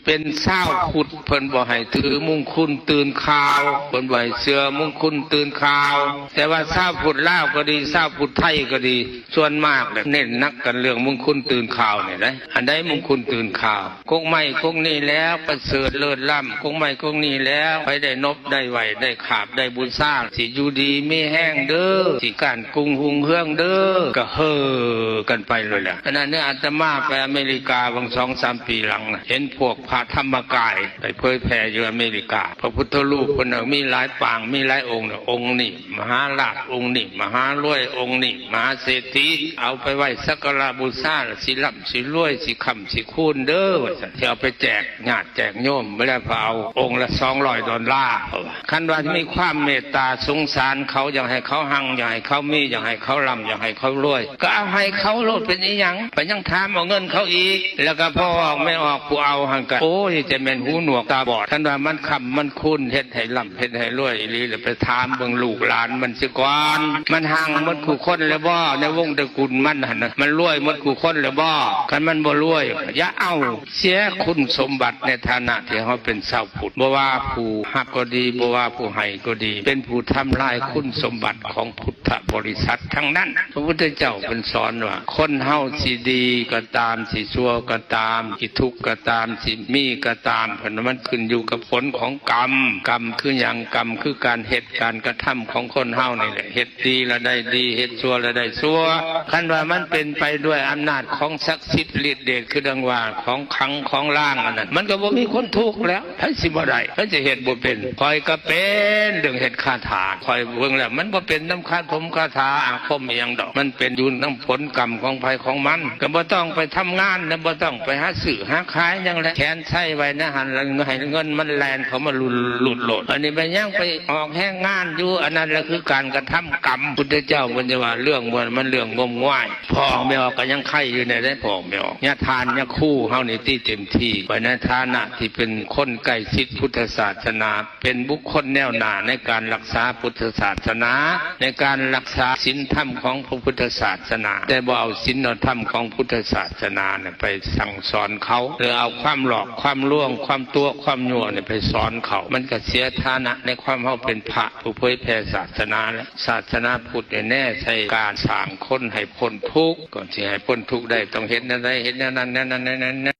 เป็นเศร้าพุทธเพิ่นบ่ให้ถือมุ่งคุณตื่นข่าวเพิ่นบ่ให้เชื่อมุ่งคุณตื่นข่าวแต่ว่าเศร้าพุทธลาวก็ดีเศร้าพุทธไทยก็ดีส่วนมากเน้นนักกันเรื่องมุ่งคุณตื่นข่าวนี่ได้อันใดมุ่งคุณตื่นข่าวกงไม่กงนี่แล้วประเสริฐเลิศล้ำกงไม่กงนี่แล้วไปได้นบได้ไหวได้ขาบได้บุญสร้างสิอยู่ดีไม่แห้งเด้อสิการกรุงหุงเฮืองเด้อก็เฮ่อกันไปเลยแหละขณะนี้อาตมาไปอเมริกาบาง 2-3 ปีหลังเห็นพวกพระธรรมกายไปเผยแผ่อยู่อเมริกาพระพุทธรูปคนนึงมีหลายปางมีหลายองค์องค์นี่มหาราชองค์นี่มหารวยองค์นี่มหาเศรษฐีเอาไปไหว้สักการะบูชาสิร่ำสิรวยสิคำสิคูณเด้อที่เอาไปแจกญาติแจกโยมไม่ได้พอเอาองค์ละ$200คันว่ามีความเมตตาสงสารเขาอยากให้เขาหังอยากให้เขามีอยากให้เขาร่ำอยากให้เขารวยก็เอาให้เขาโลดเป็นอีหยังไปยังถามเอาเงินเขาอีกแล้วก็พอออกไม่ออกผู้เอาหังกันโอ้ยจะเป็นหูหนวกตาบอดท่านว่ามันคำมันคุ้นเฮ็ดให้ร่ำเฮ็ดให้รวยอีหลีเลยไปถามเบิ่งลูกหลานมันสิก่อนมันหังมันคู่คนแล้วบ่ในวงตระกูลมันหั่นน่ะมันรวยมันคู่คนแล้วบ่คันมันบ่รวยอย่าเอาเสียคุณสมบัติในฐานะที่เฮาเป็นชาวพุทธบ่ว่าผู้ฮักก็ดีบ่ว่าผู้ให้ก็ดีเป็นผู้ทำลายคุณสมบัติของพุทธบริษัททั้งนั้นพระพุทธเจ้าเป็นสอนว่าคนเฮาสิดีก็ตามสิชั่วก็ตามสิทุกข์ก็ตามสิมีก็ตามเพราะมันขึ้นอยู่กับผลของกรรมกรรมคืออย่างกรรมคือการเหตุการกระทำของคนเฮานี่แหละเหตุดีแล้วได้ดีเหตุชั่วแล้วได้ชั่วคันว่ามันเป็นไปด้วยอำนาจของศักดิ์สิทธิ์ฤทธิ์เดชคือดังว่าของขังของล่างอันนั้นมันก็บ่มีคนทุกข์แล้วให้สิบ่ได้ให้จะเหตุบ่เป็นคอยก็เป็นเรื่องเหตุคาถาคอยเบิ่งแล้วมันบ่เป็นน้ำคาถมคาถาอาคมอีหยังดอกมันเป็นอยู่น้ำผลกรรมของภัยของมันก็บ่ต้องไปทำงานแล้วบ่ต้องไปหาซื้อหาขายหยังแหละแขนใช้ไว้นะหันให้เงินมันแล่นเขามาหลุดโหลดอันนี้ไปยังไปออกแห้งงานอยู่อันนั้นแหละคือการกระทำกรรมพุทธเจ้ามันจะว่าเรื่องมันเรื่องงมง่ายพอไม่ออกก็ยังไข่อยู่ในได้พอไม่ออกญาทานญาคู่เฮานี่ที่เต็มที่ไว้ในฐานะที่เป็นคนใกล้ชิดพุทธศาสนาเป็นบุคคลแนวหน้าในการรักษาพุทธศาสนาในการรักษาศีลธรรมของพระพุทธศาสนาแต่บ่เอาศีลธรรมของพุทธศาสนาเนี่ยไปสั่งสอนเขาหรือเอาความหลอกความล่วงความตัวความยั่วเนี่ยไปสอนเขามันก็เสียฐานะในความเฮาเป็นพระผู้เผยแผ่ศาสนาและศาสนาพุทธแน่ใช่การสร้างคนให้พ้นทุกข์ก่อนที่ให้พ้นทุกข์ได้ต้องเห็นอะไรเห็นนั้น